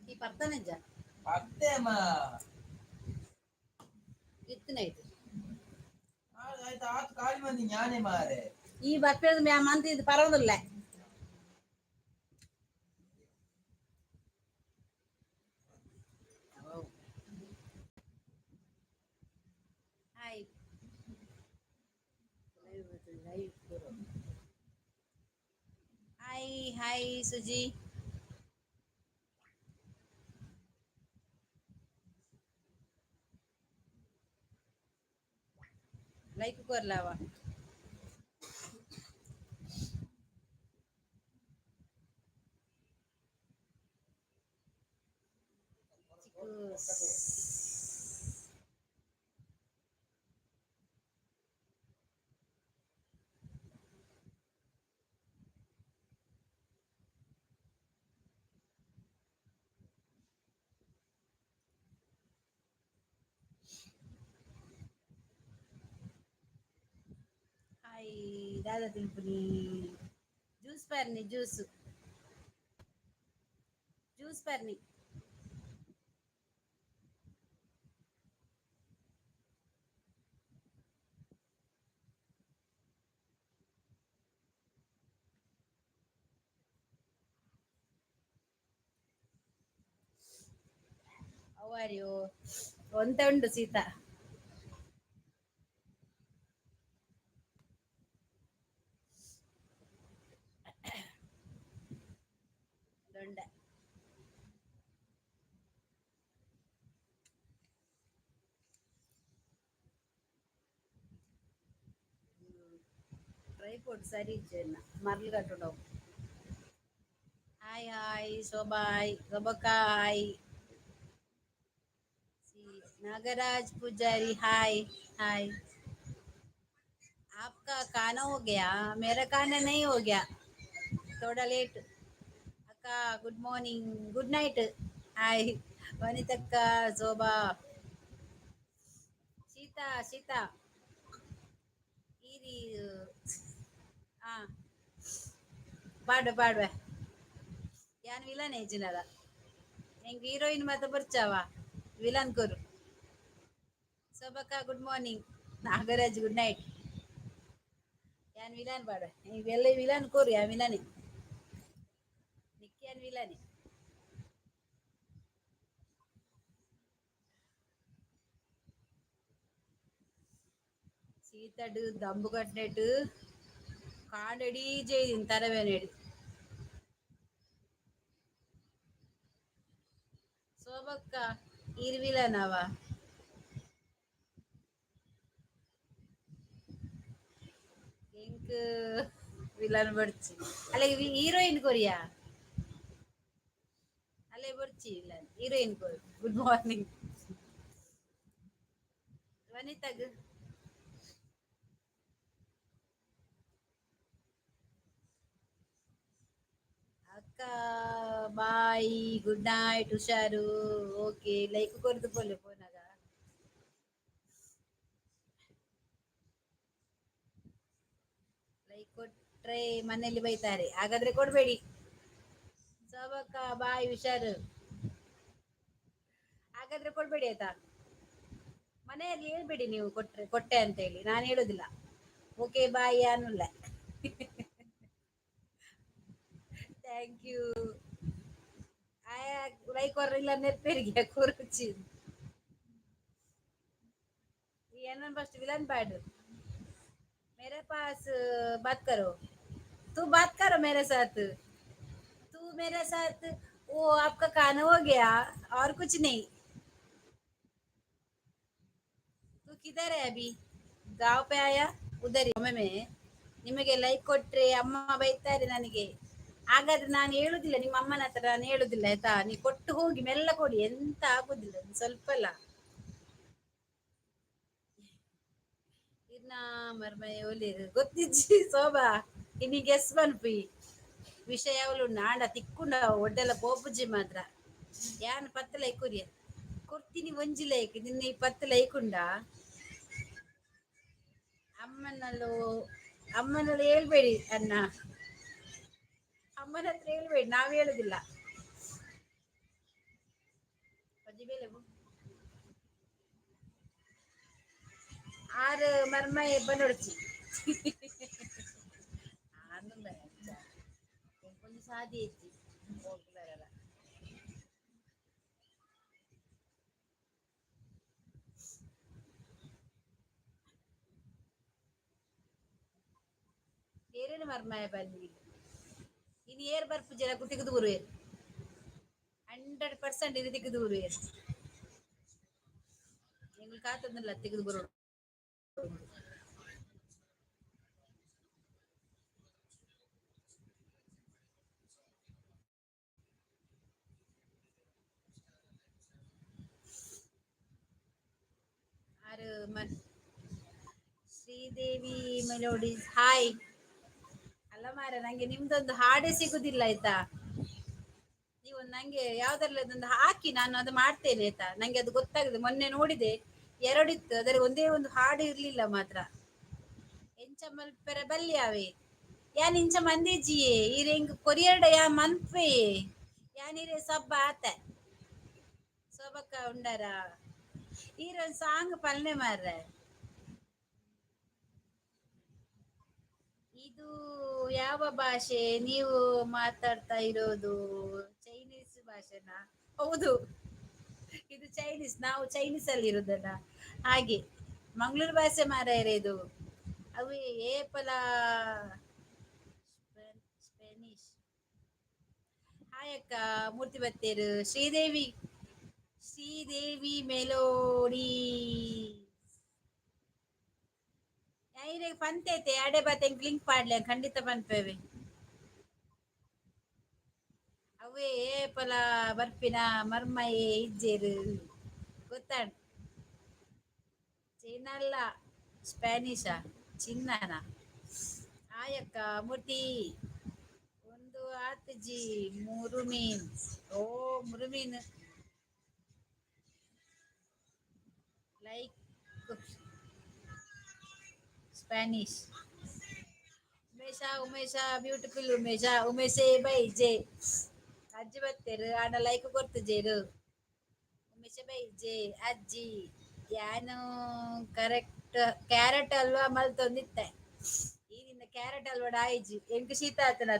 ಈ ಪರ್ತನಜ್ಜ ಅತ್ತೇಮ್ಮ ಇತ್ತನೈತು ಆಯ್ತು ಆತು ಕಾಳಿ ಮಂದಿ ಜ್ಞಾನೇ ಮಾರೆ ಈ ಬರ್ಪದ ಮಂತ್ ಇದು ಪರವದಿಲ್ಲ hi hi hi Suji like ಕೊರ್ಲಾವಾ ಹಾಯ್ ದಾದಾ ತಿಳ್ಪುನಿ ಜ್ಯೂಸ್ ಪರ್ನಿ ಜ್ಯೂಸ್ ಪರ್ನಿ ಅವರ್ಯೋ ಒಂತ ಉಂಟು ಸೀತಾ ದೊಂಡ ಟ್ರೈಪೋರ್ಟ್ ಸರಿ ಇಜ್ಜೆನ್ನ ಮರ್ಲು ಕಟ್ಟುಂಡವು ಹಾಯ್ ಹಾಯ್ ಶೋಭಾಯ್ ಶೋಭಕಾಯ್ नागराज पुजारी हाय हाय आपका खाना हो गया मेरा खाना नहीं हो गया थोड़ा लेट अक्का good morning good night hi वनितक्क शोभा सीता ఇది ఆ పాడు ಯಾನ್ ವಿಲನ್ ಏಜಿನದ ಹೆಂಗ್ ಹೀರೋಯಿನ್ ಮತ್ತೆ ಬರ್ಚಾವ ವಿಲನ್ ಕೋರು ಸೋಬಕ್ಕ good morning Nagaraj good night ಯಾನ್ ವಿಲನ್ ಪಾಡ ಇವೆಲ್ಲ ವಿಲನ್ ಕೋರು ಯಾ ವಿಲನೆ ನಿಕ್ಯಾನ್ ವಿಲನೆ సీతడు దమ్ము కట్టినట్టు కాడడి చేయి తరవేనేడు శోభక్క ఇరువిలనావా ఇంక విలన్ పడిచి అలాగే హీరోయిన్ కొరియా అలే పడిచి విలన్ హీరోయిన్ కోరు గుడ్ మార్నింగ్ వనితగ్ ಅಕ್ಕ ಬಾಯ್ ಗುಡ್ ನೈಟ್ ಹುಷಾರು ಓಕೆ ಲೈಕ್ ಕೊರ್ದು ಪೋಲೆ ಫೋನಾಗ ಲೈಕ್ ಕೊಟ್ರೆ ಮನೇಲಿ ಬೈತಾರೆ ಹಾಗಾದ್ರೆ ಕೊಡ್ಬೇಡಿ ಸೋಬಕ್ಕ ಬಾಯ್ ಹುಷಾರು ಹಾಗಾದ್ರೆ ಕೊಡ್ಬೇಡಿ ಆಯ್ತಾ ಮನೆಯಲ್ಲಿ ಹೇಳ್ಬೇಡಿ ನೀವು ಕೊಟ್ಟೆ ಅಂತ ಹೇಳಿ ನಾನು ಹೇಳುದಿಲ್ಲ ಓಕೆ ಬಾಯ್ ಅನ್ನಲ್ಲ ಥ್ಯಾಂಕ್ ಯು ಲೈಕ್ ಕೊರ್ರಿಲ್ಲ ನೆರ್ಪೇರಿಗೆ ಕೂರ್ಚಿ ಏನನ್ ಫಸ್ಟ್ विलन बैड मेरे पास बात करो तू बात करो मेरे साथ तू मेरे साथ वो आपका खाना हो गया और कुछ नहीं तू किधर है अभी गांव पे आया उधर ಒಮ್ಮೆ ನಿಮಗೆ ಲೈಕ್ ಕೊಟ್ರೆ ಅಮ್ಮ ಬೈತಾರೆ ನನಗೆ ಹಾಗಾದ್ರೆ ನಾನು ಹೇಳುದಿಲ್ಲ ನಿಮ್ಮ ಅಮ್ಮನ ಹತ್ರ ನಾನು ಹೇಳುದಿಲ್ಲ ಆಯ್ತಾ ನೀ ಕೊಟ್ಟು ಹೋಗಿ ಮೆಲ್ಲ ಕೊಡಿ ಎಂತ ಆಗುದಿಲ್ಲ ಸ್ವಲ್ಪ ಅಲ್ಲ ಇನ್ನ ಮರ್ಮಯ ಒಲಿ ಗೊತ್ತಿಜ್ಜಿ ಶೋಭಾ ಇನ್ನಿಗೆ ಎಸ್ ಬನ್ಪಿ ವಿಷಯ ಅವಳು ನಾಡ ತಿಕ್ಕುಂಡ ಒಡ್ಡೆಲ್ಲ ಪೋಪುಜಿ ಮಾತ್ರ ಯಾನ್ ಪತ್ತು ಲೈಕ್ ಕೊರಿಯ ಕೊಡ್ತೀನಿ ಒಂಜಿ ಲೈಕ್ ನಿನ್ನೆ ಈ 10 ಲೈಕ್ ಉಂಡ ಅಮ್ಮನಲ್ಲೂ ಹೇಳ್ಬೇಡಿ ಅಣ್ಣ ಅಮ್ಮನ ಹತ್ರ ಹೇಳ್ಬೇಡಿ, ನಾವ್ ಹೇಳುದಿಲ್ಲ. ಅಜ್ಜಿ ಬೇಲೆ ಆರು ಮರ್ಮ ಬನ್ನೊಡ್ಚಿ ಕೊಂಚ ಸಾದಿ ಹೆಚ್ಚಿ ಹೋಗ್ಲಾರಲ್ಲ. ಏರೇನು ಮರ್ಮಾಯ ಬನ್ನಿ ಇನ್ನು ಏರ್ ಬರ್ಪುಜರ ಕುಟ್ಟಿಗೆ ದೂರು 100% ಇದು ತಿಕ್ಕು ದೂರು எங்களுக்கு காத்ததில்ல திக்குது பரோட ಆರು ಶ್ರೀದೇವಿ ಮೆಲೋಡೀಸ್ ಹಾಯ್. ಅಲ್ಲ ಮಾರ ನಂಗೆ ನಿಮ್ದೊಂದು ಹಾಡೇ ಸಿಗುದಿಲ್ಲ ಆಯ್ತಾ. ನೀವು ನಂಗೆ ಯಾವ್ದ್ರಲ್ಲೊಂದು ಹಾಕಿ, ನಾನು ಅದು ಮಾಡ್ತೇನೆ ಆಯ್ತಾ. ನಂಗೆ ಅದು ಗೊತ್ತಾಗಿದೆ, ಮೊನ್ನೆ ನೋಡಿದೆ ಎರಡಿತ್ತು, ಅದರ ಒಂದೇ ಒಂದು ಹಾಡು ಇರ್ಲಿಲ್ಲ ಮಾತ್ರ. ಎಂಚ ಮಲ್ಪೆರ ಬಲ್ಯಾವೆ ಯಾನ್ ಇಂಚ ಮಂದಿಜಿಯೇ ಇರೆಂಗ್ ಕೊರಿಯರ್ಡ ಯಾ ಮನ್ಪೆ ಯಾನಿರೆ ಸಬ್ಬ ಆತ ಸೋಬಕ್ಕ ಉಂಡರ ಈರೊಂದು ಸಾಂಗ್ ಪಲ್ನೆ ಮಾರ್ರೆ. ಇದು ಯಾವ ಭಾಷೆ ನೀವು ಮಾತಾಡ್ತಾ ಇರೋದು? ಚೈನೀಸ್ ಭಾಷೆನಾ? ಹೌದು, ಇದು ಚೈನೀಸ್, ನಾವು ಚೈನೀಸ್ ಅಲ್ಲಿ ಇರುದಲ್ಲ ಹಾಗೆ. ಮಂಗಳೂರು ಭಾಷೆ ಮಾರಾಯರೆ ಇದು. ಅವೇ ಏಪಲ ಸ್ಪೆನಿಷ್. ಹಾಯಕ್ಕ ಮೂರ್ತಿ ಬತ್ತೇರು ಶ್ರೀದೇವಿ. ಶ್ರೀದೇವಿ ಮೆಲೋಡಿ ಐರೆ ಪಂತೈತೆ ಅಡೆ ಬತ್ತೆ ಲಿಂಕ್ ಪಾಡ್ಲೆ ಖಂಡಿತ ಪನ್ಪೇವೆ. ಅವೇ ಏಪಲ ಬರ್ಪಿನ ಮರ್ಮಯೇ ಇಜ್ಜೇರು ಗೊತ್ತಾಂಡ್. ಚೀನಲ್ಲ ಸ್ಪ್ಯಾನಿಷಾ ಚಿನ್ನನ. ಆಯಕ್ಕ ಮುಟಿ ಒಂದು ಆತಜಿ ಮೂರು ಮೀನ್. ಓ ಮೂರು ಮೀನು like Spanish. Umesh Umesh beautiful Umesh ಉಮೇಶೇ ಬೈ ಜೆ ಅಜ್ಜಿ ಬತ್ತೇರು ಆಂಡ ಲೈಕ್ ಕೊರ್ತುಜೇರು. ಉಮೇಶ ಬೈ ಜೆ ಅಜ್ಜಿ ಯಾನು ಕರೆಕ್ಟ್ ಕ್ಯಾರೆಟ್ ಅಲ್ವಾ ಮಲ್ತೊಂದಿತ್ತೆ ಈಗಿಂದ ಕ್ಯಾರೆಟ್ ಅಲ್ವಾ ಡಾಯಿಜಿ ಎಂಕ್ ಶೀತ ಆತನ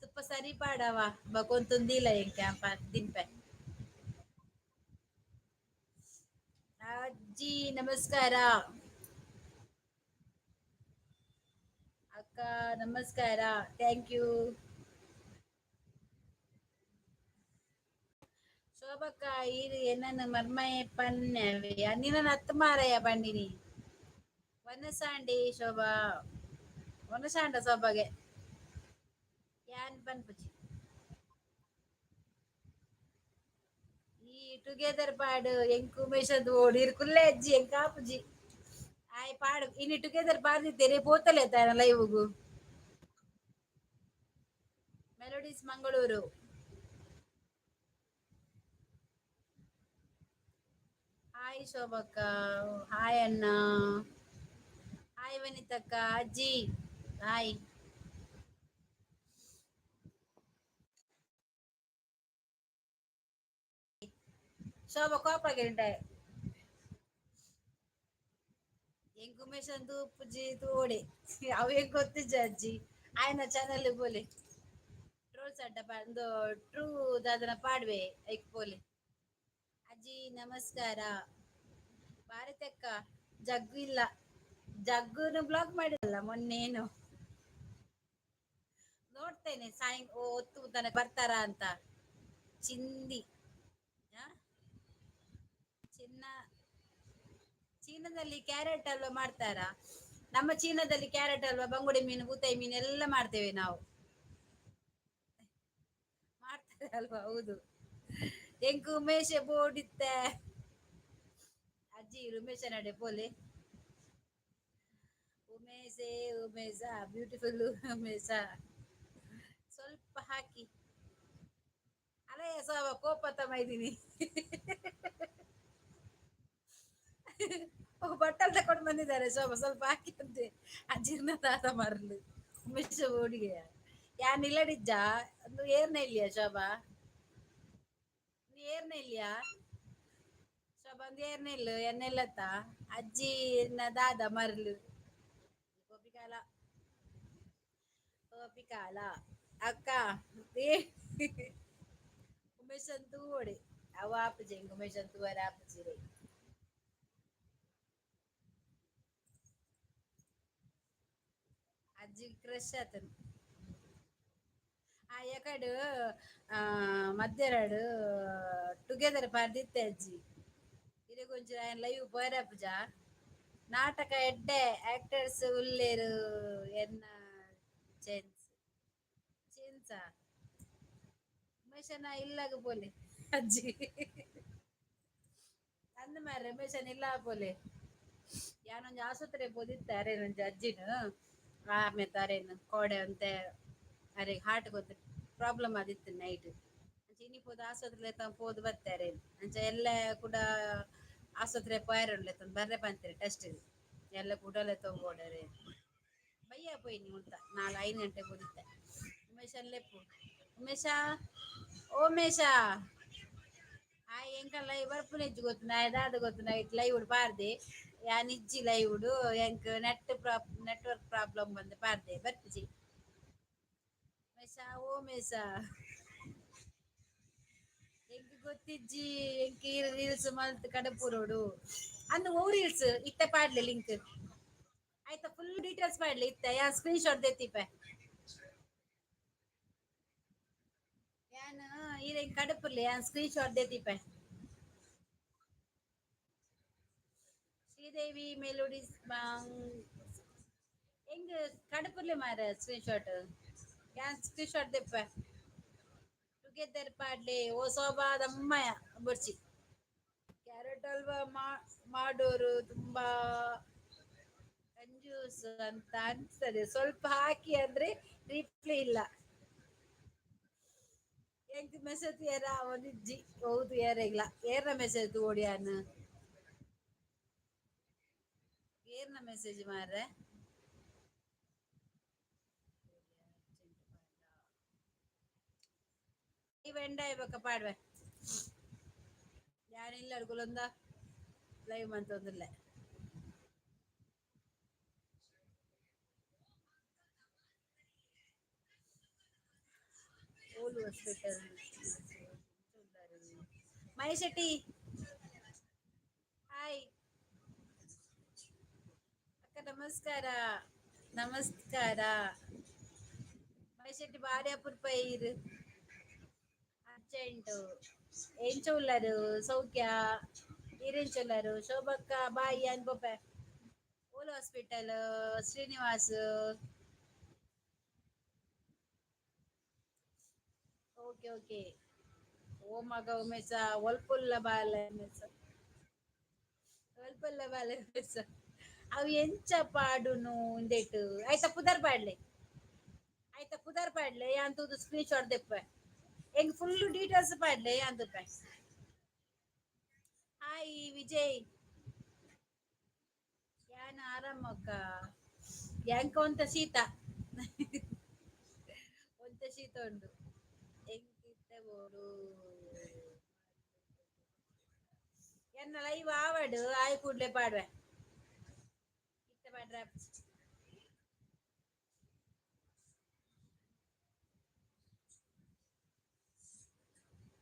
ತುಪ್ಪ ಸರಿ ಪಾಡವ ಬಕೊಂತುಂದಿಲ್ಲ ಎಂಕ ದಿನ್ಪೆ. ಅಜ್ಜಿ ನಮಸ್ಕಾರ. ಅಕ್ಕ ನಮಸ್ಕಾರ, ಥ್ಯಾಂಕ್ ಯು. ಶೋಭಕ್ಕ ಈರು ಏನನ್ನು ಮರ್ಮಯ ಪನ್ಯವೆ ಅನ್ನಿನ ನತ್ತು ಮಾರಯ್ಯ ಬಂಡಿನಿ ವನಸಾಂಡಿ ಶೋಭಾ ವನಸಾಂಡ ಸೊಬಗೆ ಯಾನ್ ಪನ್ಪುಜಿ ಈ ಟುಗೆದರ್ ಪಾಡು ಎಂಕು ಉಮೇಶದ್ದು ಓಡಿರ್ ಕುಲ್ಲೆ ಅಜ್ಜಿ ಎಂಕ ಆಪುಜಿ ಆಯ್ ಪಾಡು ಇನ್ನು ಟುಗೆದರ್ ಪಾಡಿದ್ದೇನೆ ಪೋತಲೆ ತಾನ ಲೈವ್ಗೂ ಮೆಲೋಡೀಸ್ ಮಂಗಳೂರು. ಹಾಯ್ ಶೋಭಕ್ಕ, ಹಾಯ್ ಅಣ್ಣ, ಹಾಯ್ ವನಿತಕ್ಕ, ಅಜ್ಜಿ ಹಾಯ್. ಶೋಭ ಕೋಪಗೆಂಡೆ ಎಂಕ್ ಉಮೇಶಂದು ಪುಜಿ ತೋಡೆ ಅವೇ ಗೊತ್ತಿಜ್ಜ ಅಜ್ಜಿ ಆಯ್ನ ಚಾನಲ್ ಬೋಲೆ ಟ್ರೋಲ್ಸ್ ಅಡ್ಡ ಒಂದು ಟ್ರೂ ದಾದನ ಪಾಡ್ವೆ ಐಕ್ ಬೋಲೆ. ಅಜ್ಜಿ ನಮಸ್ಕಾರ. ಭಾರತಕ್ಕ ಜಗ್ಗು ಇಲ್ಲ, ಜಗ್ಗುನು ಬ್ಲಾಕ್ ಮಾಡಿದಲ್ಲ ಮೊನ್ನೇನು. ನೋಡ್ತೇನೆ ಹೊತ್ತು ತನಕ ಬರ್ತಾರ ಅಂತ. ಚಿಂದಿ ಚಿನ್ನ ಚೀನಾದಲ್ಲಿ ಕ್ಯಾರೆಟ್ ಹಲ್ವಾ ಮಾಡ್ತಾರಾ? ನಮ್ಮ ಚೀನಾದಲ್ಲಿ ಕ್ಯಾರೆಟ್ ಹಲ್ವಾ, ಬಂಗುಡೆ ಮೀನು, ಬೂತಾಯಿ ಮೀನು ಎಲ್ಲ ಮಾಡ್ತೇವೆ ನಾವು. ಮಾಡ್ತಾರೆ ಅಲ್ವಾ? ಹೌದು. ಎಂಕು ಉಮೇಶ ಬೋಡಿತ್ತೆ ಅಜ್ಜಿ ಉಮೇಶ ನಡೆ ಪೋಲೆ ಉಮೇಶೇ ಉಮೇಶ ಬ್ಯೂಟಿಫುಲ್ ಉಮೇಶ ಸ್ವಲ್ಪ ಹಾಕಿ ಅಲೇ ಕೋಪ ತಮ್ಮ ಇದ್ದೀನಿ ಬಟ್ಟಲ್ ತಕೊಂಡು ಬಂದಿದ್ದಾರೆ ಶೋಭಾ, ಸ್ವಲ್ಪ ಹಾಕಿ ಅಂತೆ ಅಜೀರ್ಣದಾದ ಮರಲು ಮಿಶ ಹುಡುಗಿಯ ಯಾನ್ ಇಲ್ಲಡಿಜ್ಜ ಒಂದು ಏರ್ನ ಇಲ್ಲಿಯ ಶೋಭಾ, ಏರ್ನ ಇಲ್ಲಿಯಾ ಶೋಭಾ, ಒಂದು ಏರ್ನ ಇಲ್ಲು ಎಣ್ಣೆಲ್ಲತ್ತ ಅಜ್ಜಿ ದಾದ ಮರಲು ಗೋಪಿಕಾಲ ಗೋಪಿಕಾಲ ಅಕ್ಕ ಏ ಉಮೇಶ್ ಅಂತೂ ಓಡಿ ಅವ ಆಪುಜೆ ಉಮೇಶ್ ಅಂತೂ ವರ ಆಪುಜಿರೆ ಅಜ್ಜಿ ಕ್ರಶ್ ಆತನು ಆ ಯಾಕಡೆ ಮಧ್ಯಾಹ್ನ ಟುಗೆದರ್ ಪಾರ್ದಿತ್ತೆ ಅಜ್ಜಿ ಇದು ಕೊಂಚ ಲೈವ್ ಪೋಯರಪ್ಪುಜ ನಾಟಕ ಎಡ್ಡೆ ಆಕ್ಟರ್ಸ್ ಉಲ್ಲೇರು ಎನ್ನ ಚೇನ್ಸ್ ಚೇನ್ಸಾ ರಮೇಶನ ಇಲ್ಲಾಗ ಬೋಲೆ ಅಜ್ಜಿ ಅಂದ ಮಾರ ರಮೇಶನ್ ಇಲ್ಲ ಬೋಲೆ ಯಾನೊಂದು ಆಸ್ಪತ್ರೆ ಬೋದಿತ್ತಾರೆ ನಂಜ ಅಜ್ಜಿನ ಆಮೆ ತಾರೇನು ಕೋಡೆ ಅಂತೆ ಅರೆ ಹಾರ್ಟ್ ಗೊತ್ತ ಪ್ರಾಬ್ಲಮ್ ಆದಿತ್ತು ನೈಟ್ ಇನಿ ಪೋದು ಆಸ್ಪತ್ರೆ ಪೋದು ಬರ್ತಾರೆ ಅಂಚ ಎಲ್ಲ ಕೂಡ ಆಸ್ಪತ್ರೆ ಪೋಯರುಂಡ್ಲೆ ಬರ್ರೆ ಬಂತಾರೆ ಟೆಸ್ಟ್ ಎಲ್ಲ ಕೂಡಲೇ ತಗೋಡರೆ ಬಯ್ಯ ಪೋಯ್ನಿ ಉಂಟ 4-5 ಗಂಟೆ ಬೋದಿತ್ತೆ ಉಮೇಶ್ ಅಲ್ಲೇ ಪೋ ಉಮೇಶ ಓ ಮೇಷ ಹಾಯ್ ಎಂಕ ಲೈವ್ ಬರ್ಪುನ ಇಜ್ಜು ಗೊತ್ತು ನಾ ದಾದ ಗೊತ್ತು ನೈಟ್ ಲೈವ್ ಪಾರ್ದೆ ಯಾನ್ ಇಜ್ಜಿ ಲೈವ್ ಎಂಕ್ ನೆಟ್ವರ್ಕ್ ಪ್ರಾಬ್ಲಮ್ ಬಂದು ಪಾರ್ದೆ ಬರ್ಪಿಜಿ ಮೇಷ ಓ ಮೇಷ ಎಂಕ್ ಗೊತ್ತಿಜ್ಜಿ ಎಂಕ್ ರೀಲ್ಸ್ ಮಲ್ತ್ ಕಡಪುರೋಡು ಅಂದ್ ಓ ರೀಲ್ಸ್ ಇತ್ತೆ ಪಾಡ್ಲೆ ಲಿಂಕ್ ಆಯ್ತಾ ಫುಲ್ ಡೀಟೇಲ್ಸ್ ಪಾಡ್ಲೆ ಇತ್ತೆ ಯಾ ಸ್ಕ್ರೀನ್ ಶಾಟ್ ದೆತ್ತಿಪ್ಪೆ ಯಾನ್ ಈಗ ಕಡಪುರ್ಲಿ ಯಾನ್ ಸ್ಕ್ರೀನ್ ಶಾಟ್ ದೆತ್ತಿಪ್ಪೆ ಶ್ರೀದೇವಿ ಮೆಲೋಡಿಸ್ ಹೆಂಗ್ ಕಡಪುರ್ಲಿ ಮಾರ ಸ್ಕ್ರೀನ್ ಶಾಟ್ ಯಾನ್ ಸ್ಕ್ರೀನ್ ಶಾಟ್ ದೆಪ್ಪೆ ಟುಗೆದರ್ ಪಾಡ್ಲೆ ಓ ಸೋಬಾದ ಅಮ್ಮಯ ಬುಡ್ಚಿ ಕ್ಯಾರೆಟ್ ಹಲ್ವಾ ಮಾಡೋರು ತುಂಬಾ ಕಂಜೂಸ್ ಅಂತ ಅನ್ಸ್ತದೆ ಸ್ವಲ್ಪ ಹಾಕಿ ಅಂದ್ರೆ ರಿಪ್ಲೈ ಇಲ್ಲ ಎಂಕ್ ಮೆಸೇಜ್ ಏರ ಅವನಿಜ್ಜಿ ಹೌದು ಏರ ಇಲ್ಲ ಏರ್ನ ಮೆಸೇಜ್ ಓಡಿಯಾನ ಏರ್ನ ಮೆಸೇಜ್ ಮಾರ್ರೆ ಇವೆಂಡ ಇವಾಗ ಪಾಡ್ವೆ ಯಾನಿಲ್ಲ ಅಡ್ಗುಲೊಂದ ಲೈವ್ ಮಂತೊಂದಿಲ್ಲ ಓಲು ಹಾಸ್ಪಿಟಲ್ ಮಹೇಶ್ ಶೆಟ್ಟಿ ಹಾಯ್ ಅಕ್ಕ ನಮಸ್ಕಾರ ನಮಸ್ಕಾರ ಮಹೇಶ್ ಶೆಟ್ಟಿ ಬಾರಿ ಅಪುರ್ಪ ಇರು ಅರ್ಜೆಂಟು ಎಂಚ ಉಳ್ಳರು ಸೌಖ್ಯ ಈರೆಂಚುಲ್ಲರು ಶೋಭಕ್ಕ ಬಾಯಿ ಅನ್ಪೊಪ್ಪೆ ಓಲು ಹಾಸ್ಪಿಟಲ್ ಶ್ರೀನಿವಾಸ್ ಓಕೆ ಓಕೆ ಓ ಮಗ ಉಮೇಶ ಒಲ್ಪುಲ್ಲ ಬಾಲ ಉಮೇಶ ಒಲ್ಪುಲ್ಲ ಬಾಲ ಉಮೇಶ ಅವು ಎಂಚ ಪಾಡುನು ಉಂದೆಟ್ ಆಯ್ತಾ ಪುದರ್ ಪಾಡ್ಲೆ ಆಯ್ತಾ ಪುದರ್ ಪಾಡ್ಲೆ ಅಂತದ್ದು ಸ್ಕ್ರೀನ್ ಶಾಟ್ ದೆಪ್ಪೆ ಎಂಗ್ ಫುಲ್ ಡೀಟೇಲ್ಸ್ ಪಾಡ್ಲೆ ಅಂತುಪ್ಪೆ ಹಾಯ್ ವಿಜಯ್ ಯಾನ್ ಆರಾಮಕ್ಕ ಎಂಕ ಒಂತ ಶೀತ ಒಂತ ಶೀತ ಉಂಡು ಎಂಕಿತ್ತೆ ಬೋಡು ಎನ್ನ ಲೈವ್ ಆವಡ್ ಆಯ್ ಕೂಡ್ಲೆ ಪಾಡ್ವೆ ಇತ್ತೆ ಪಾಡ್ರೆ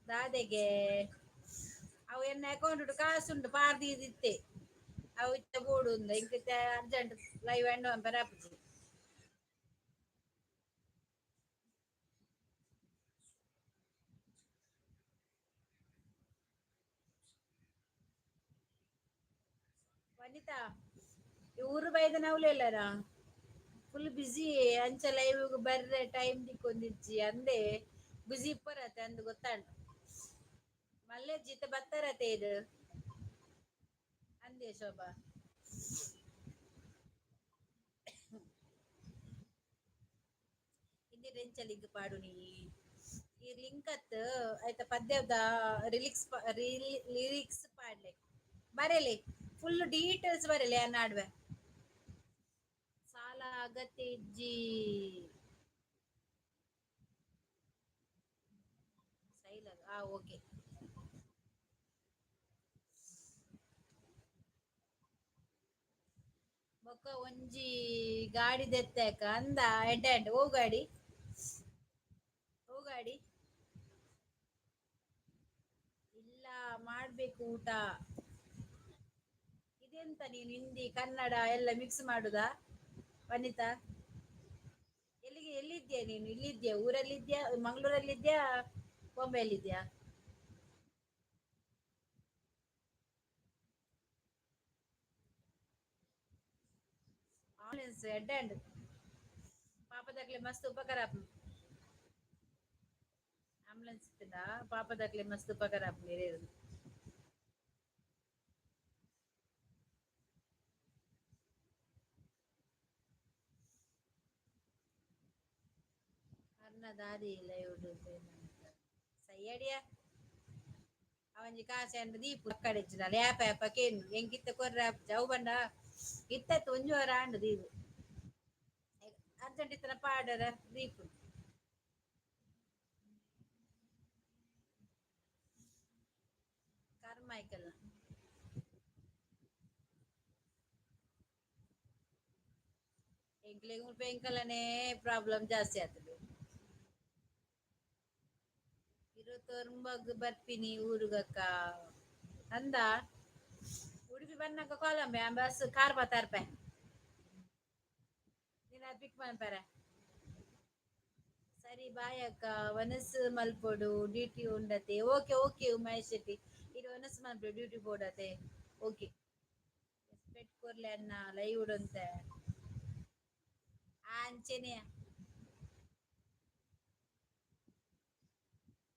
ದಾದೆಗೆ ಅವು ಎನ್ನ ಅಕೌಂಟ್ ಕಾಸುಂಟು ಪಾರ್ದಿದಿತ್ತೆ ಅವು ಇತ್ತೆ ಬೋಡು ಇಂಕಿತ್ತೆ ಅರ್ಜೆಂಟ್ ಲೈವ್ ಎಂಡ್ ಬರಾಪುಜಿ ವನಿತಾ ಊರು ಬೈದ ನವ್ಲೆ ಇಲ್ಲರ ಫುಲ್ ಬಿಸಿ ಅಂಚ ಲೈವ್ ಬರ್ರೆ ಟೈಮ್ ದಿಕ್ಕೊಂದಿಜ್ಜಿ ಅಂದೆ ಬಿಸಿ ಇಪ್ಪರತೆ ಅಂದ್ ಗೊತ್ತಾಂಡ ಮಲ್ಲೆ ಜೀತ ಬತ್ತಾರತೆ ಇದು ಅಂದೆ ಶೋಭಾ ಇಂದಿ ರೆಂಚ ಲಿಂಕ್ ಪಾಡು ನೀ ಈ ಲಿಂಕ್ ಅತ್ ಆಯ್ತಾ ಪದ್ಯದ ಲಿರಿಕ್ಸ್ ಪಾಡ್ಲೆ ಬರೇಲಿ ಫುಲ್ ಡೀಟೇಲ್ಸ್ ಬರಲ್ಲ ನಾಡ್ವೆ ಸಾಲ ಅಗತ್ಯ ಇಜ್ಜಿ ಸೈಲ ಓಕೆ ಬೊಕ್ಕ ಒಂಜಿ ಗಾಡಿ ದೆತ್ತಾಕ ಅಂದ ಎಡ್ಡೆ ಎಡ್ಡೆ ಓ ಗಾಡಿ ಇಲ್ಲ ಮಾಡ್ಬೇಕು ಊಟ ಇದೆಂತ ನೀನು ಹಿಂದಿ ಕನ್ನಡ ಎಲ್ಲ ಮಿಕ್ಸ್ ಮಾಡುದಾ ವನಿತಾ ಎಲ್ಲಿದ್ಯಾ ನೀನು ಇಲ್ಲಿದ್ಯಾ ಊರಲ್ಲಿದ್ಯಾ ಮಂಗಳೂರಲ್ಲಿದ್ಯಾ ಬಾಂಬೆಯಲ್ಲಿದ್ಯಾ ಆಂಬುಲೆನ್ಸ್ ಎಡ್ಡೆ ಪಾಪದಾಗ್ಲಿ ಮಸ್ತ್ ಉಪಕಾರ ಆಂಬುಲೆನ್ಸ್ ಇತ್ತದ ಪಾಪದಾಗ್ಲಿ ಮಸ್ತ್ ಉಪಕಾರ ಅನ್ನದಾದಿ ಇಲ್ಲ ಇವ್ಡು ಸಯ್ಯಡಿಯ ಅವಂಜಿ ಕಾಸೆಂಡ್ ದೀಪು ಕಡೆಜ್ಜಿ ಲ್ಯಾಪ ಕೇನು ಎಂಗಿತ್ತ ಕೊರ್ರ ಜವು ಬಂಡ ಇತ್ತತ್ತು ಒಂಜುವರ ಆಂಡು ದೀವು ಅರ್ಜೆಂಟ್ ಇತ್ತನ ಪಾಡರ ದೀಪು ಕರ್ಮಾಯ್ಕಲ್ಲ ಎಂಕ್ಲೆಗ್ ಪೆಂಕಲನೇ ಪ್ರಾಬ್ಲಮ್ ಜಾಸ್ತಿ ಆಗ್ತದೆ ಇರುವತ್ತೊರ್ಂಬಗ್ ಬರ್ಪಿನಿ ಊರುಗಕ್ಕ ಅಂದ ಉಡುಪಿ ಬನ್ನಕ ಕೋಲಂಬೆ ಬಸ್ ಕಾರ್ ಬತ್ತಾರ್ಪೆ ನೀನ್ ಅದು ಪಿಕ್ ಮಾಡ್ಪಾರ ಸರಿ ಬಾಯ್ ಅಕ್ಕ ವನಸ್ ಮಲ್ಪೊಡು ಡ್ಯೂಟಿ ಉಂಡತೆ ಓಕೆ ಓಕೆ ಉಮೇಶ್ ಶೆಟ್ಟಿ ಇದು ವನಸ್ ಮಲ್ಪೊಡು ಡ್ಯೂಟಿ ಪೋಡತೆ ಓಕೆ ಎಕ್ಸ್ಪೆಕ್ಟ್ ಕೊರ್ಲೆ ಅನ್ನ ಲೈವ್ ಉಡಂತೆ ಅಂಚೆನೆಯ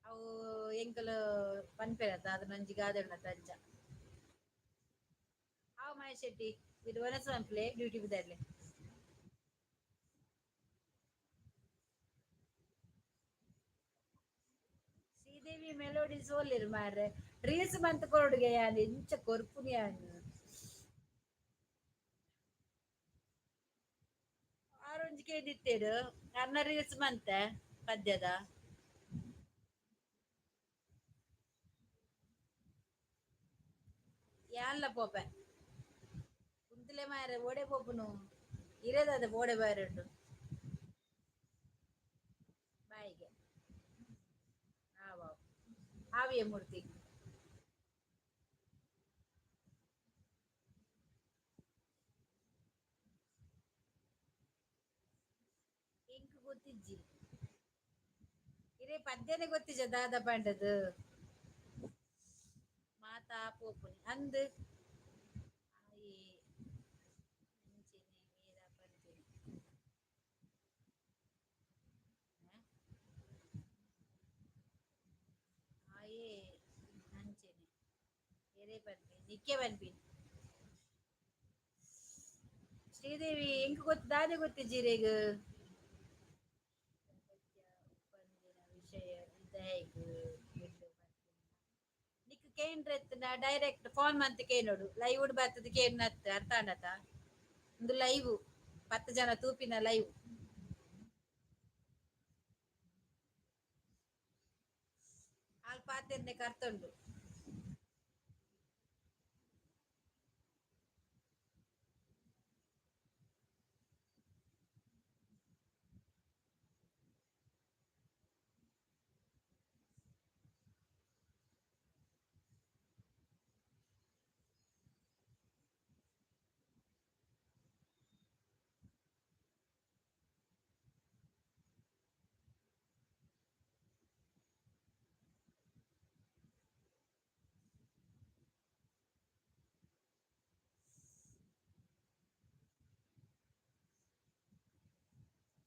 ಅವು ಎಂಕಲ್ ಪನ್ಪೆರತ್ತ ಅದು ನಂಜಿ ಗಾದೆಡ್ನ ಅಂಚ ಅವ್ ಮಹೇಶ್ ಶೆಟ್ಟಿ ಇದು ವನಸ್ ಮಲ್ಪಲೆ ಡ್ಯೂಟಿ ಬಿದ್ದಾಡ್ಲೆ ಶ್ರೀದೇವಿ ಮೆಲೋಡಿ ಸೋಲಿರು ಮಾರ್ರೆ ರೀಲ್ಸ್ ಮಂತ್ ಕೊರಡುಗೆ ಯಾನ್ ಎಂಚ ಕೊರ್ಪುನಿ ಯಾನ್ ಆರೊಂಜಿ ಕೇದಿತ್ತೇರು ಅನ್ನ ರೀಲ್ಸ್ ಮಂತೆ ಪದ್ಯದ ಯಾನ್ಲ ಪೋಪೆ ಕುಂತಲೆ ಮಾರೆ ಓಡೆ ಪೋಪುನು ಇರೆದದ ಬೋಡೆ ಬಾರುಂಡು ಬಾಯಿಗೆ ಆವಿಯ ಮೂರ್ತಿ ಎಂಕ್ ಗೊತ್ತಿಜ್ಜಿ ಇರೇ ಪದ್ಯನೇ ಗೊತ್ತಿಜ್ಜ ದಾದ ಪಂಡದು ಮಾತಾ ಪೋಪುನಿ ಅಂದ್ ಆಯೆ ಅಂಚೆನೆ ಮೀರ ಪಂತೆನೆ ಆಯೆ ಅಂಚೆನೆ ಎರೆ ಪನ್ಪಿ ನಿಕ್ಕೆ ಪನ್ಪಿ ಶ್ರೀದೇವಿ ಎಂಕ್ ಗೊತ್ತ ದಾದೆ ಗೊತ್ತಿಜ್ಜಿರೆಗ್ ಪಂದಿನ ವಿಷಯ ವಿಧಾಯಕ್ ನಿಕ್ ಕೇಂದ್ರತ್ನ ಡೈರೆಕ್ಟ್ ಫೋನ್ ಮಂತ್ ಕೇನೋಡು ಲೈವ್ ಉಡ್ ಬರ್ತದ ಕೇನ್ನತ್ ಅರ್ಥ ಆಂಡತ ಒಂದು ಲೈವ್ 10 ಜನ ತೂಪಿನ ಲೈವ್ ಆಲ್ ಪಾತೆರ್ನೆ ಕರ್ತುಂಡು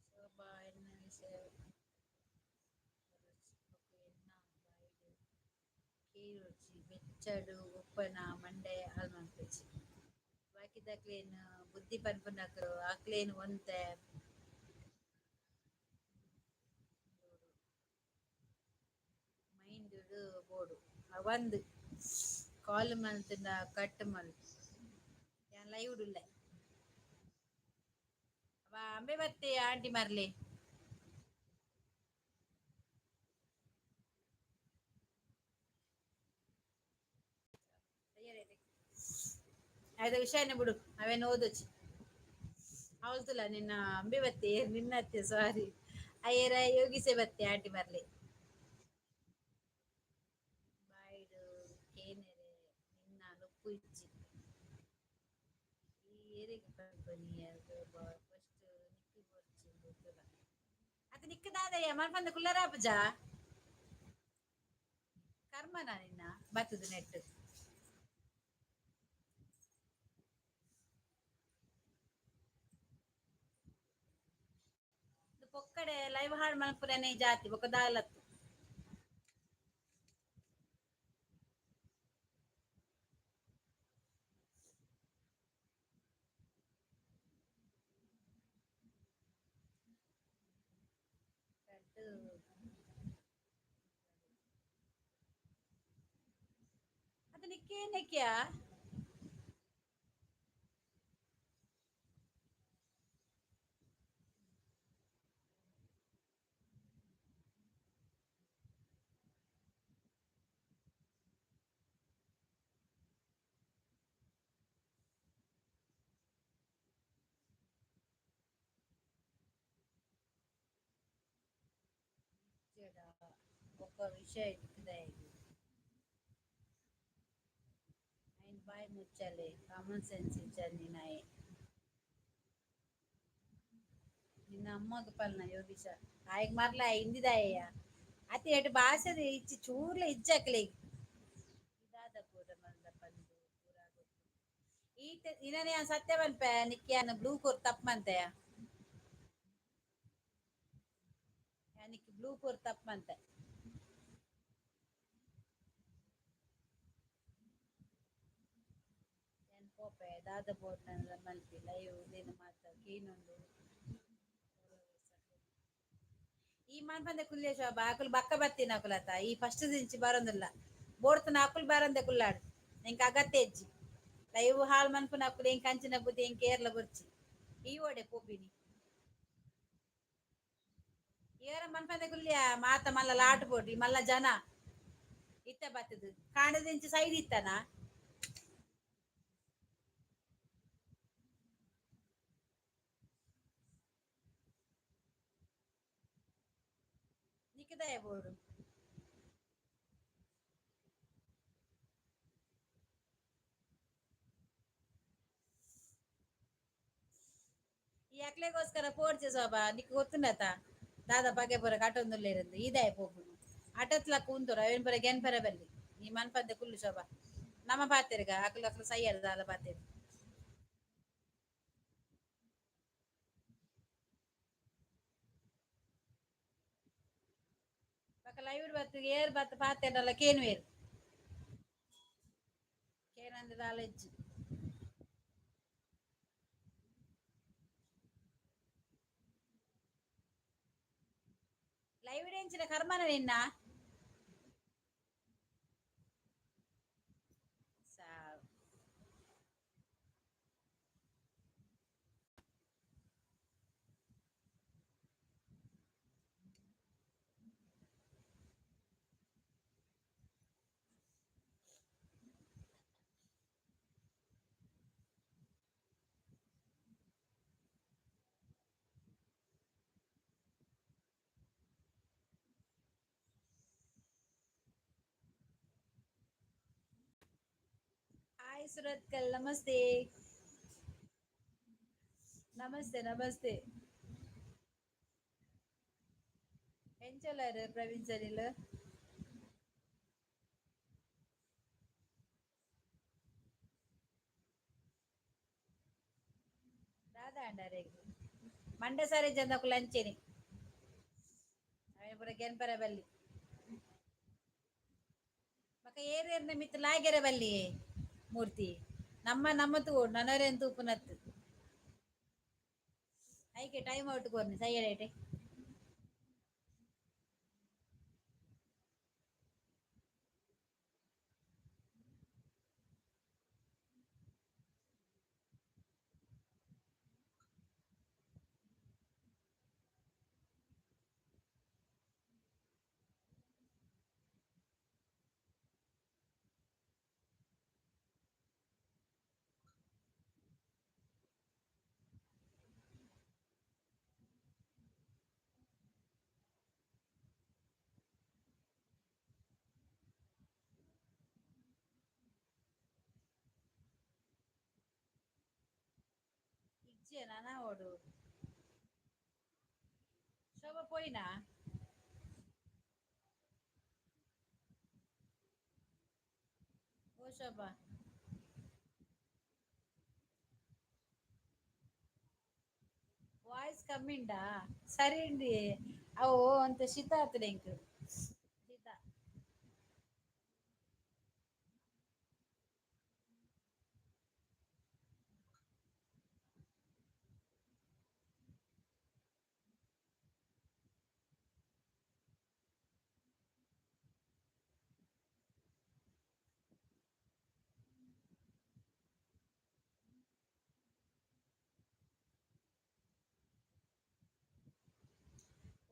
ಶೋಭಾ ಎನ್ನ ವಿಷಯ ಕೀರುಚಿ ಬೆಚ್ಚಡು ಉಪ್ಪನ ಮಂಡೆ ಆಲ್ಮಂಪೆಚ್ಚಿ ಬಾಕಿದಕ್ಲೇನು ಬುದ್ಧಿ ಪನ್ಪುನಕ್ರು ಅಕ್ಲೇನು ಒಂತೆ ಮೈಂಡ್ ಬೋಡು ಅವಂದ್ ಕಾಲ್ ಮಲ್ತಿನ ಕಟ್ ಮಲ್ ಲೈವ್ ಉಳ್ಳೆ ಅಂಬೆ ಬತ್ತೆ ಆಂಟಿ ಮರ್ಲಿ ಅದ ವಿಷಯನೇ ಬಿಡು ಅವೇನು ಓದೋಚಿ ಅವಳ್ತಲ್ಲ ನಿನ್ನ ಅಂಬೆ ಬತ್ತೆ ನಿನ್ನ ಅತ್ತೆ ಸಾರಿ ಅಯ್ಯರ ಯೋಗಿಸೆ ಬತ್ತೆ ಆಂಟಿ ಮರ್ಲಿ ಬಾಯ್ಡು ಕೇನೆರೆ ನಿನ್ನ ನೊಪ್ಪು ಇಚ್ಚಿ ಈ ಏರಿಕೆ ಪನ್ಪನಿ ಅದು ಫಸ್ಟ್ ನಿಕ್ಕಿ ಬರ್ಚಿ ಗೊತ್ತಲ್ಲ ಅದು ನಿಕ್ಕದಾದಯ್ಯ ಮನ್ಪಂದ ಕುಲ್ಲರ ಪೂಜ ಕರ್ಮನ ನಿನ್ನ ಬತ್ತದ ನೆಟ್ಟು ಪೊಕ್ಕಡೆ ಲೈವ್ ಹಾಡ್ ಮಲ್ಪುರನೆ ಜಾತಿ ಬೊಕ ದಾಲತ್ತು ಅದು ನಿಕ್ಕೇ ನೆಕ್ಕಿಯಾ ఒక్క విషయం ఇట్టుదా ఆయన బాయ్ ముచ్చాలి కామన్ సెన్స్ ఇచ్చాను నాయ ನಿನ್ನ ಅಮ್ಮಗ ಪಲ್ನ ಯೋಗೀಶ ಆಯ್ಗ ಮರ್ಲ ಹಿಂದಿದಾಯ ಅತಿ ಎಟ್ಟು ಭಾಷೆ ಇಚ್ಚಿ ಚೂರ್ಲ ಇಜ್ಜಕ್ಲೆ ಇದಾದ ಪೂರ ಮಲ್ಲ ಪಂದು ಪೂರ ಗೊತ್ತು ಈಟ ಇನ್ನನೇ ಸತ್ಯ ಬನ್ಪ ನಿಕ್ಕಿಯನ್ನ ಬ್ಲೂ ಕೋರ್ ತಪ್ಪಂತೆಯ ನಿಕ್ಕಿ ಬ್ಲೂ ಕೋರ್ ತಪ್ಪಂತೆ ಏನ್ ಕೋಪೆ ದಾದ ಬೋಟ್ ಮಲ್ಪಿ ಲೈವ್ ನೀನು ಮಾತ ಕೀನೊಂದು ಈ ಮನ್ಪಂದೆ ಕುಲ್ಯ ಶೋಭ ಆಕುಲು ಬಕ್ಕ ಬತ್ತೀನಿ ಆಕುಲತ ಈ ಫಸ್ಟ್ ದಿಂಚಿ ಬರೋದಿಲ್ಲ ಬೋಡ್ತನ ಆಕುಲು ಬರಂದೆ ಕುಲ್ಲಾಡು ಎಂಕ ಅಗತ್ಯ ಹೆಜ್ಜಿ ಲೈವ್ ಹಾಲ್ ಮನ್ಪುನ ಆಕುಲು ಎಂಕ ಅಂಚಿನ ಬುದ್ಧಿ ಎಂಕ ಏರ್ಲ ಬರ್ಚಿ ಈ ಓಡೆ ಪೋಪಿನಿ ಏರ ಮನ್ಪಂದೆ ಕುಲ್ಯ ಮಾತ ಮಲ್ಲ ಲಾಟ್ ಬೋಡಿ ಮಲ್ಲ ಜನ ಇತ್ತ ಬತ್ತದು ಕಾಣದಿಂಚಿ ಸೈಡ್ ಇತ್ತನ ನಿಕ್ಕದಾಯ ಬೋಡು ಈ ಅಕ್ಲೆಗೋಸ್ಕರ ಪೋಡ್ಚೆ ಶೋಭ ನಿಕ್ ಗೊತ್ತುಂಡತ ದಾದ ಬಗೆ ಪೂರ ಕಟೊಂದುಲ್ಲೇರಂದು ಇದಾಯ ಪೋಪುನು ಅಟತ್ಲ ಕೂಂತುರ ಅವೇನ್ ಪೂರ ಗೆನ್ಪರ ಬಲ್ಲಿ ಈ ಮನ್ಪಂದೆ ಕುಲ್ಲು ಶೋಭ ನಮ್ಮ ಪಾತೆರ್ಗ ಅಕ್ಲು ಅಕ್ಲು ಸೈಯರ್ ದಾದ ಪಾತೆರ್ ಪಕ್ಕ ಲೈವ್ ಬತ್ತು ಏರ್ ಬತ್ತು ಪಾತೆರ್ನಲ್ಲ ಕೇನುವೇರು ಕೇನಂದ ದಾಲ ಇಜ್ಜಿ ಲೈವ್ ಡೆಂಚಿನ ಕರ್ಮನ ನಿನ್ನ ಸಾವು ಹಾಯ್ ಸುರತ್ಕಲ್ ನಮಸ್ತೆ ನಮಸ್ತೆ ನಮಸ್ತೆ ಎಂಚಲಾರು ಪ್ರವೀಣ್ ಸರಿಲ್ ದಾದಾ ಅಂಡಾರೆ ಮಂಡೆ ಸಾರಿ ಜಂದಕು ಲಂಚೆನಿ ಅವೇ ಪೂರ ಗೆನ್ಪರ ಬಲ್ಲಿ ಮಕ್ಕ ಏರೇರ್ನ ಮಿತ್ ಲಾಗೆರೆ ಬಲ್ಲಿ ಮೂರ್ತಿ ನಮ್ಮ ತೂ ನನರೇನ್ ತೂಪುನತ್ ಐಕೆ ಟೈಮ್ ಔಟ್ ಕೊರ್ನಿ ಸೈಯರೇಟೆ వచ్చేనా ఓడు శోభ పోయినా ఓ శోభ వాయిస్ కమ్మిండా సరే అండి అవు అంత శీత అతడు ఇంక Sita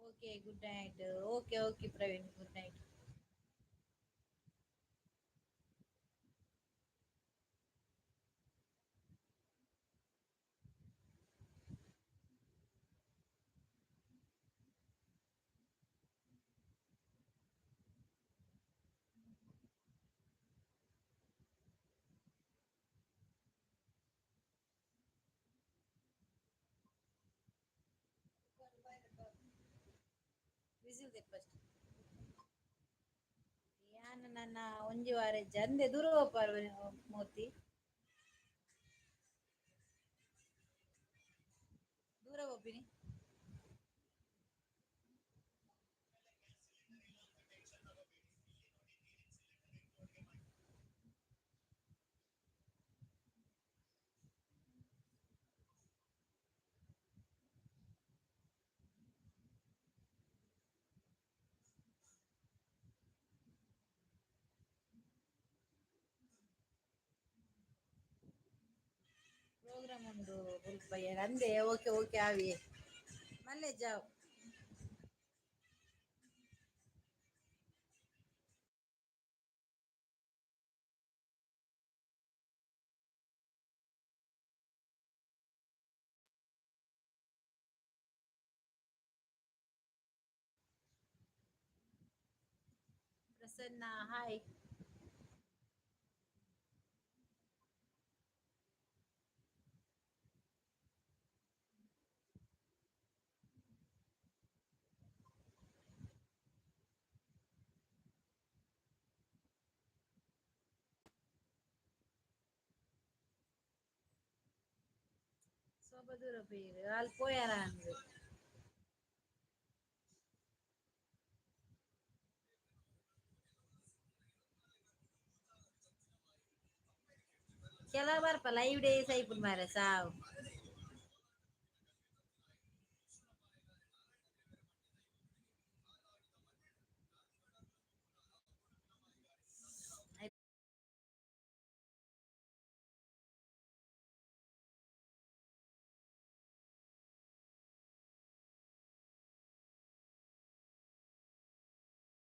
okay good night okay okay Praveen good night whistle first ಯಾನ್ ನನ್ನ ಒಂಜಿ ವಾರ ಜಂದೆ ದೂರ ಹೋಪಾರು ಮೂರ್ತಿ ದೂರ ಹೋಪಿನಿ ప్రోగ్రామ్ ఉండు బుల్పయ్య అందే ఓకే ఓకే ఆవి మళ్ళీ జావ్ ప్రసన్న హాయ్ శోభ దూర పోయిరు వాళ్ళు పోయారా అంది ಕೆಲ ಬರ್ಪ ಲೈವ್ ಡೇಸ್ ಐಪುನ್ ಮಾರೆ ಸಾವು